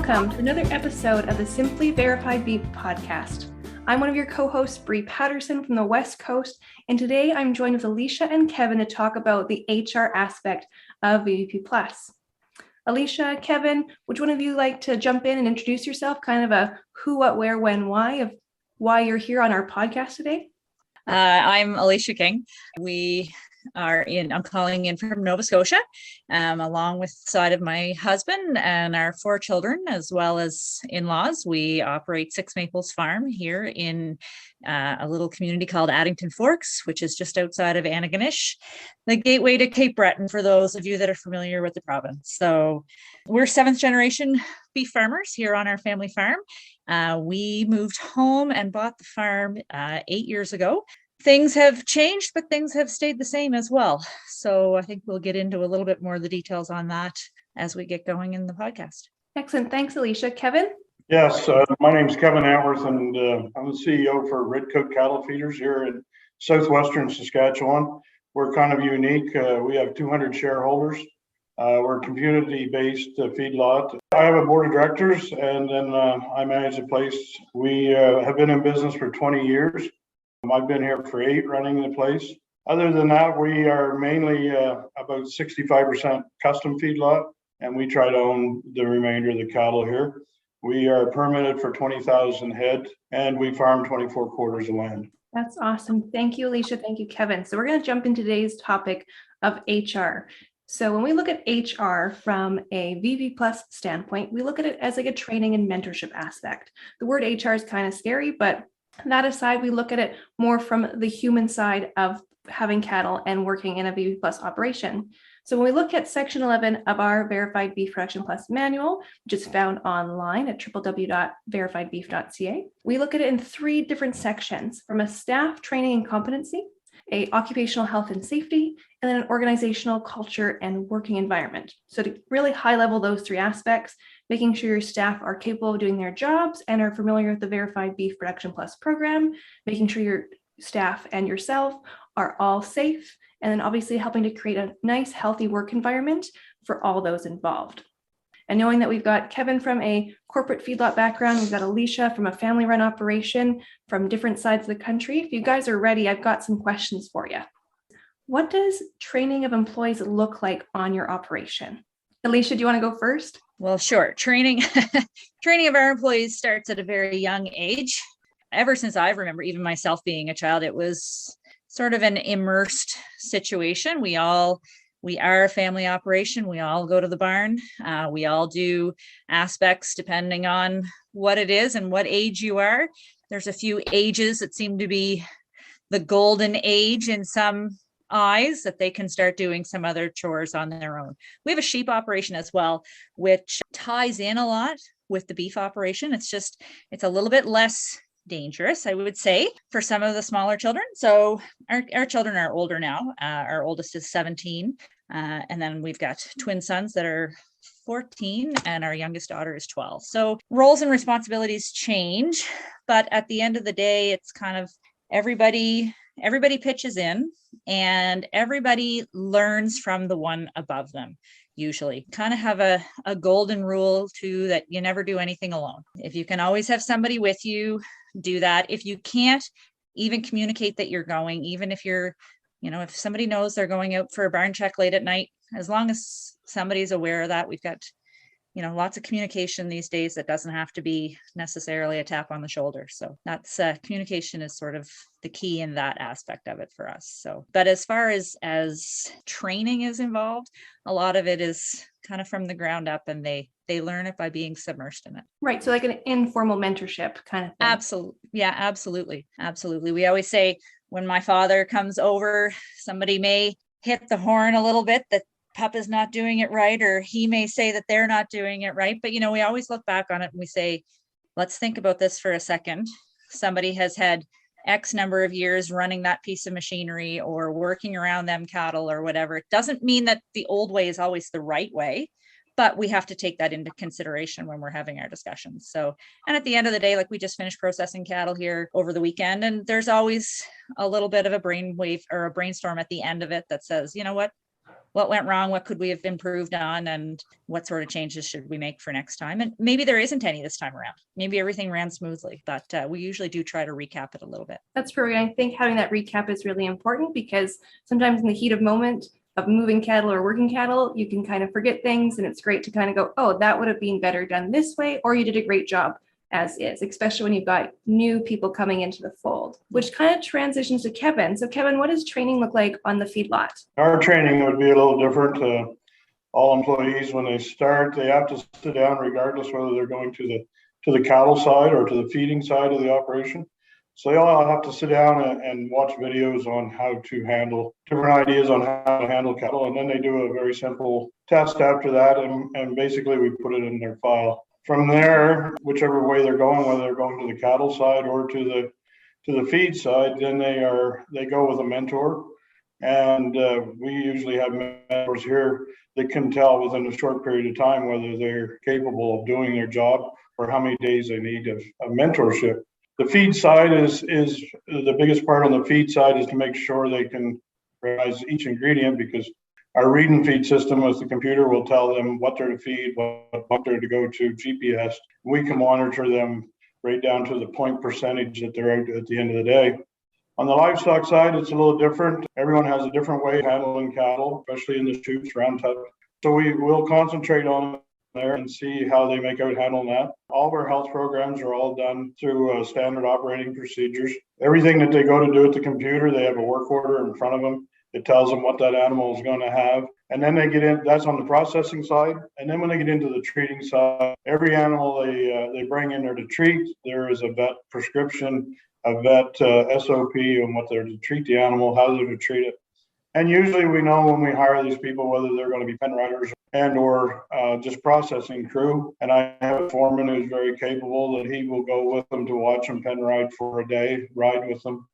welcome to another episode of the Simply Verified Beef podcast. I'm one of your co-hosts, Bree Patterson from the West Coast, and today I'm joined with Alicia and Kevin to talk about the HR aspect of VBP+. Alicia, Kevin, which one of you like to jump in and introduce yourself, kind of a who, what, where, when, why of why you're here on our podcast today? I'm Alicia King. I'm calling in from Nova Scotia, along with the side of my husband and our 4 children, as well as in-laws. We operate Six Maples Farm here in a little community called Addington Forks, which is just outside of Antigonish, the gateway to Cape Breton, for those of you that are familiar with the province. So we're 7th generation beef farmers here on our family farm. We moved home and bought the farm 8 years ago. Things have changed, but things have stayed the same as well. So I think we'll get into a little bit more of the details on that as we get going in the podcast. Excellent. Thanks, Alicia. Kevin? Yes, my name is Kevin Antworth, and I'm the CEO for Redcoat Cattle Feeders here in southwestern Saskatchewan. We're kind of unique. We have 200 shareholders. We're a community-based feedlot. I have a board of directors, and then I manage the place. We have been in business for 20 years. I've been here for 8, running the place. Other than that, we are mainly about 65% custom feedlot, and we try to own the remainder of the cattle here. We are permitted for 20,000 head, and we farm 24 quarters of land. That's awesome. Thank you, Alicia. Thank you, Kevin. So we're going to jump into today's topic of HR. So when we look at HR from a VB Plus standpoint, we look at it as like a training and mentorship aspect. The word HR is kind of scary, but that aside, we look at it more from the human side of having cattle and working in a VB Plus operation. So when we look at Section 11 of our Verified Beef Production Plus manual, which is found online at www.verifiedbeef.ca, we look at it in 3 different sections: from a staff training and competency, a occupational health and safety, and then an organizational culture and working environment. So to really high level those 3 aspects, making sure your staff are capable of doing their jobs and are familiar with the Verified Beef Production Plus program, making sure your staff and yourself are all safe, and then obviously helping to create a nice, healthy work environment for all those involved. And knowing that we've got Kevin from a corporate feedlot background, we've got Alicia from a family-run operation from different sides of the country. If you guys are ready, I've got some questions for you. What does training of employees look like on your operation? Alicia, do you want to go first? Well, sure. Training of our employees starts at a very young age. Ever since I remember, even myself being a child, it was sort of an immersed situation. We are a family operation. We all go to the barn. We all do aspects depending on what it is and what age you are. There's a few ages that seem to be the golden age in some eyes, that they can start doing some other chores on their own. We have a sheep operation as well, which ties in a lot with the beef operation. It's a little bit less dangerous, I would say, for some of the smaller children. So our children are older now. Our oldest is 17. And then we've got twin sons that are 14, and our youngest daughter is 12. So roles and responsibilities change, but at the end of the day, it's kind of everybody pitches in, and everybody learns from the one above them. Usually kind of have a golden rule too, that you never do anything alone. If you can always have somebody with you, do that. If you can't, even communicate that you're going, even if you're, if somebody knows they're going out for a barn check late at night, as long as somebody's aware of that. We've got lots of communication these days that doesn't have to be necessarily a tap on the shoulder. So that's communication is sort of the key in that aspect of it for us. So, but as far as training is involved, a lot of it is kind of from the ground up, and they learn it by being submersed in it. Right. So like an informal mentorship kind of thing. Absolutely. Yeah, absolutely. Absolutely. We always say when my father comes over, somebody may hit the horn a little bit that Papa's not doing it right, or he may say that they're not doing it right. But, we always look back on it and we say, let's think about this for a second. Somebody has had X number of years running that piece of machinery or working around them cattle or whatever. It doesn't mean that the old way is always the right way, but we have to take that into consideration when we're having our discussions. So, and at the end of the day, like we just finished processing cattle here over the weekend, and there's always a little bit of a brainwave or a brainstorm at the end of it that says, you know what, what went wrong, what could we have improved on, and what sort of changes should we make for next time. And maybe there isn't any this time around. Maybe everything ran smoothly, but we usually do try to recap it a little bit. That's perfect. I think having that recap is really important because sometimes in the heat of moment of moving cattle or working cattle, you can kind of forget things, and it's great to kind of go, oh, that would have been better done this way, or you did a great job as is, especially when you've got new people coming into the fold, which kind of transitions to Kevin. So Kevin, what does training look like on the feedlot? Our training would be a little different. All employees, when they start, they have to sit down regardless whether they're going to the cattle side or to the feeding side of the operation. So they all have to sit down and watch videos on how to handle different ideas on how to handle cattle. And then they do a very simple test after that. And basically we put it in their file. From there, whichever way they're going, whether they're going to the cattle side or to the feed side, then they go with a mentor. And we usually have mentors here that can tell within a short period of time whether they're capable of doing their job or how many days they need of mentorship. The feed side is the biggest part on the feed side is to make sure they can realize each ingredient, because our read and feed system with the computer will tell them what they're to feed, what they're to go to GPS. We can monitor them right down to the point percentage that they're out at the end of the day. On the livestock side, it's a little different. Everyone has a different way of handling cattle, especially in the chutes, round tub. So we will concentrate on there and see how they make out handling that. All of our health programs are all done through standard operating procedures. Everything that they go to do at the computer, they have a work order in front of them. It tells them what that animal is going to have. And then they get in, that's on the processing side. And then when they get into the treating side, every animal they bring in there to treat, there is a vet prescription, a vet SOP on what they're to treat the animal, how they're to treat it. And usually we know when we hire these people whether they're going to be pen riders and or just processing crew. And I have a foreman who's very capable that he will go with them to watch them pen ride for a day, ride with them.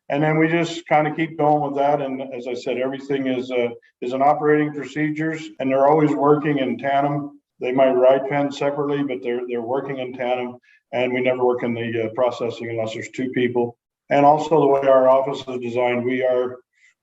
And then we just kind of keep going with that. And as I said, everything is an operating procedures, and they're always working in tandem. They might ride pens separately, but they're working in tandem. And we never work in the processing unless there's two people. And also the way our office is designed, we are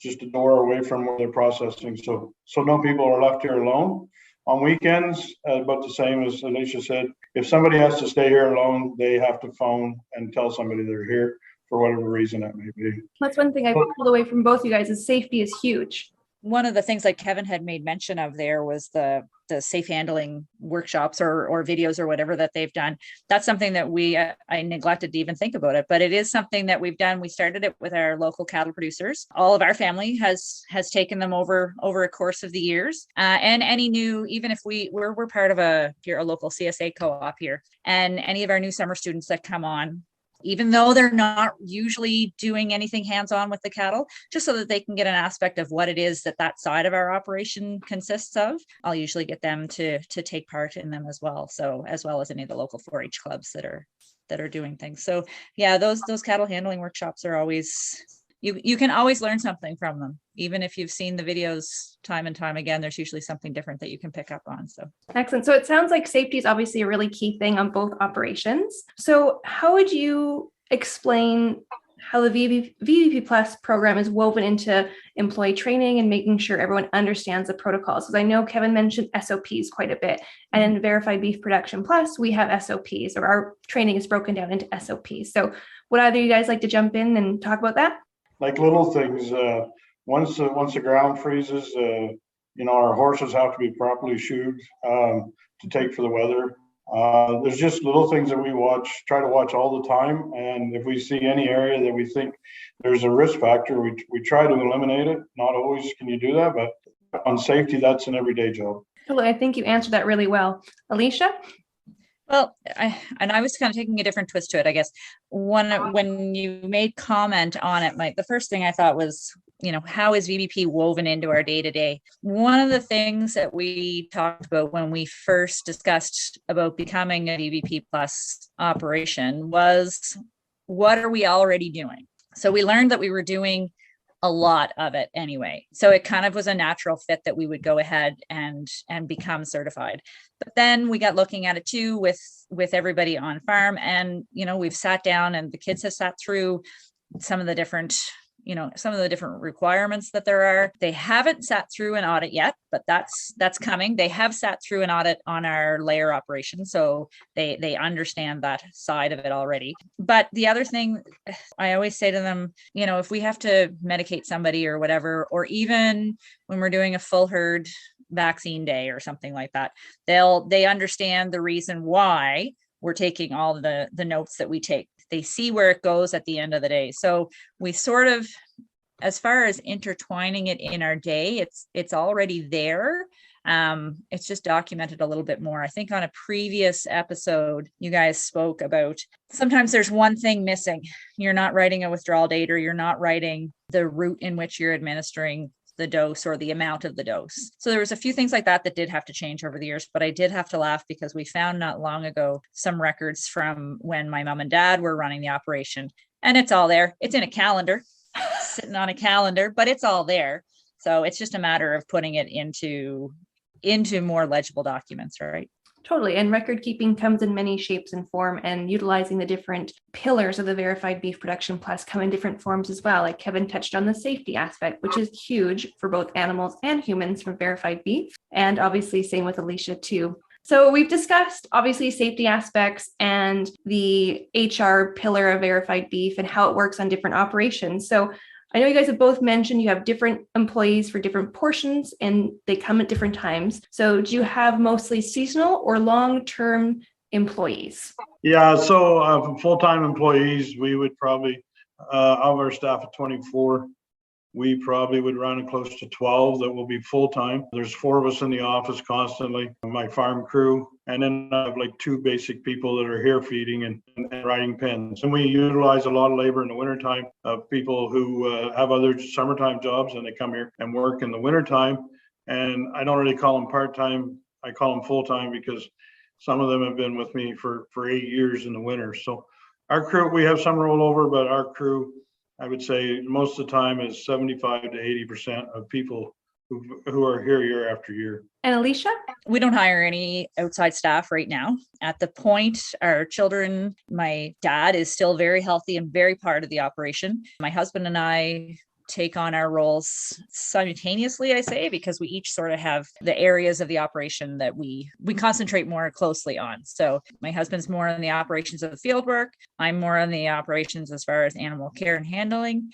just a door away from where they're processing. So no people are left here alone. On weekends, but the same as Alicia said, if somebody has to stay here alone, they have to phone and tell somebody they're here for whatever reason that may be. That's one thing I pulled away from both you guys is safety is huge. One of the things like Kevin had made mention of there was the safe handling workshops or videos or whatever that they've done. That's something that I neglected to even think about it, but it is something that we've done. We started it with our local cattle producers. All of our family has taken them over a course of the years. And any new, even if we're part of a local CSA co-op here, and any of our new summer students that come on, even though they're not usually doing anything hands-on with the cattle, just so that they can get an aspect of what it is that side of our operation consists of. I'll usually get them to take part in them as well. So as well as any of the local 4-H clubs that are doing things. So yeah, those cattle handling workshops are always, you can always learn something from them. Even if you've seen the videos time and time again, there's usually something different that you can pick up on. So excellent. So it sounds like safety is obviously a really key thing on both operations. So how would you explain how the VBP Plus program is woven into employee training and making sure everyone understands the protocols? Because I know Kevin mentioned SOPs quite a bit, and in Verified Beef Production Plus, we have SOPs, or our training is broken down into SOPs. So would either of you guys like to jump in and talk about that? Like little things, once the ground freezes, our horses have to be properly shoed to take for the weather. There's just little things that we try to watch all the time. And if we see any area that we think there's a risk factor, we try to eliminate it. Not always can you do that, but on safety, that's an everyday job. I think you answered that really well. Alicia? Well, I was kind of taking a different twist to it, I guess. When you made comment on it, the first thing I thought was, how is VBP woven into our day-to-day? One of the things that we talked about when we first discussed about becoming a VBP Plus operation was, what are we already doing? So we learned that we were doing a lot of it anyway. So it kind of was a natural fit that we would go ahead and become certified. But then we got looking at it too with everybody on farm, and we've sat down and the kids have sat through some of the different some of the different requirements that there are. They haven't sat through an audit yet, but that's coming. They have sat through an audit on our layer operation, so they understand that side of it already. But the other thing I always say to them, if we have to medicate somebody or whatever, or even when we're doing a full herd vaccine day or something like that, they understand the reason why we're taking all the notes that we take. They see where it goes at the end of the day. So we sort of, as far as intertwining it in our day, it's already there. It's just documented a little bit more. I think on a previous episode, you guys spoke about sometimes there's one thing missing. You're not writing a withdrawal date, or you're not writing the route in which you're administering the dose or the amount of the dose. So there was a few things like that did have to change over the years, but I did have to laugh because we found not long ago some records from when my mom and dad were running the operation, and it's all there. It's in a calendar, sitting on a calendar, but it's all there. So it's just a matter of putting it into more legible documents, right? Totally. And record keeping comes in many shapes and form, and utilizing the different pillars of the Verified Beef Production Plus come in different forms as well. Like Kevin touched on the safety aspect, which is huge for both animals and humans from verified beef. And obviously same with Alicia too. So we've discussed obviously safety aspects and the HR pillar of verified beef and how it works on different operations. So I know you guys have both mentioned you have different employees for different portions and they come at different times. So do you have mostly seasonal or long-term employees? Yeah, so full-time employees, we would probably, of our staff of 24, we probably would run close to 12 that will be full-time. There's 4 of us in the office constantly, my farm crew, and then I have like 2 basic people that are here feeding and riding pens. And we utilize a lot of labor in the wintertime of people who have other summertime jobs, and they come here and work in the wintertime. And I don't really call them part-time, I call them full-time because some of them have been with me for 8 years in the winter. So our crew, we have some rollover, but our crew, I would say most of the time is 75 to 80% of people who are here year after year. And Alicia? We don't hire any outside staff right now. At the point, our children, my dad is still very healthy and very part of the operation. My husband and I take on our roles simultaneously, I say, because we each sort of have the areas of the operation that we concentrate more closely on. So my husband's more on the operations of the field work. I'm more on the operations as far as animal care and handling.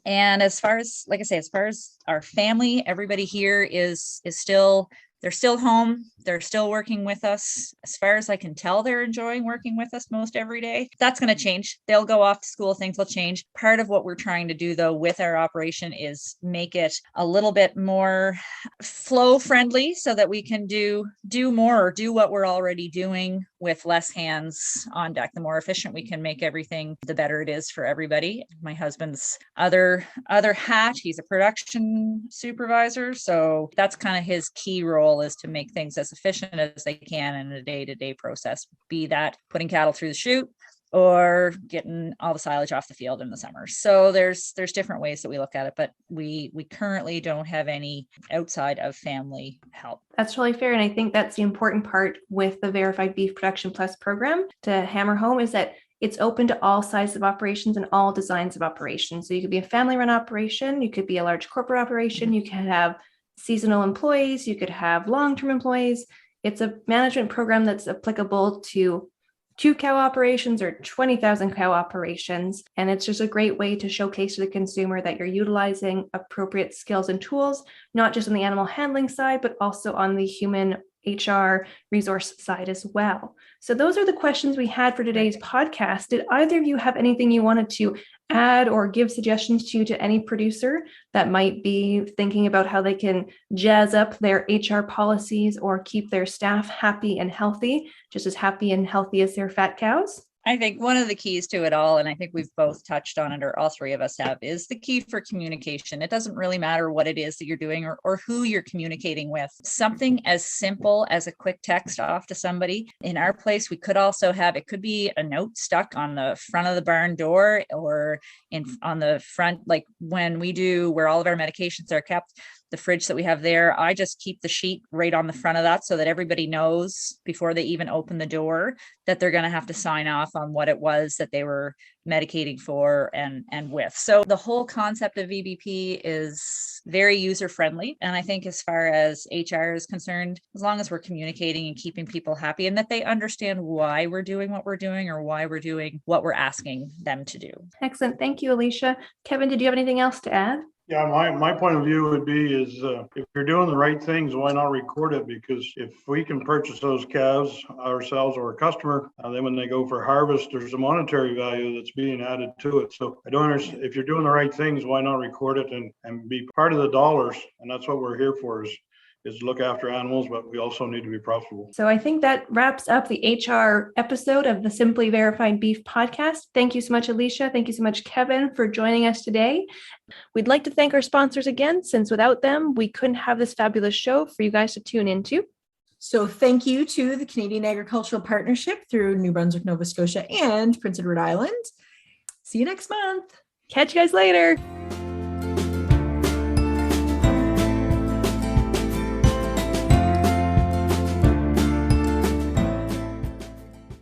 And as far as, like I say, as far as our family, everybody here is still, they're still home. They're still working with us. As far as I can tell, they're enjoying working with us most every day. That's going to change. They'll go off to school. Things will change. Part of what we're trying to do, though, with our operation is make it a little bit more flow friendly so that we can do more or do what we're already doing with less hands on deck. The more efficient we can make everything, the better it is for everybody. My husband's other hat, he's a production supervisor. So that's kind of his key role, is to make things as efficient as they can in a day-to-day process, be that putting cattle through the chute or getting all the silage off the field in the summer. So there's different ways that we look at it, but we currently don't have any outside of family help. That's totally fair. And I think that's the important part with the Verified Beef Production Plus program to hammer home, is that it's open to all sizes of operations and all designs of operations. So you could be a family-run operation, you could be a large corporate operation, you can have seasonal employees, you could have long-term employees. It's a management program that's applicable to 2 cow operations or 20,000 cow operations. And it's just a great way to showcase to the consumer that you're utilizing appropriate skills and tools, not just on the animal handling side, but also on the human HR resource side as well. So those are the questions we had for today's podcast. Did either of you have anything you wanted to add or give suggestions to any producer that might be thinking about how they can jazz up their HR policies or keep their staff happy and healthy, just as happy and healthy as their fat cows? I think one of the keys to it all, and I think we've both touched on it, or all 3 of us have, is the key for communication. It doesn't really matter what it is that you're doing or who you're communicating with. Something as simple as a quick text off to somebody. In our place, we could also have, it could be a note stuck on the front of the barn door or on the front, like when we do where all of our medications are kept. the fridge that we have there, I just keep the sheet right on the front of that so that everybody knows before they even open the door that they're going to have to sign off on what it was that they were medicating for and with. So the whole concept of VBP is very user friendly. And I think as far as HR is concerned, as long as we're communicating and keeping people happy and that they understand why we're doing what we're doing or why we're doing what we're asking them to do. Excellent. Thank you, Alicia. Kevin, did you have anything else to add? Yeah, my point of view would be is if you're doing the right things, why not record it? Because if we can purchase those calves ourselves or a customer, then when they go for harvest, there's a monetary value that's being added to it. So I don't understand, if you're doing the right things, why not record it and be part of the dollars? And that's what we're here for, is look after animals, but we also need to be profitable. So I think that wraps up the HR episode of the Simply Verified Beef podcast. Thank you so much, Alicia. Thank you so much, Kevin, for joining us today. We'd like to thank our sponsors again, since without them, we couldn't have this fabulous show for you guys to tune into. So thank you to the Canadian Agricultural Partnership through New Brunswick, Nova Scotia, and Prince Edward Island. See you next month. Catch you guys later.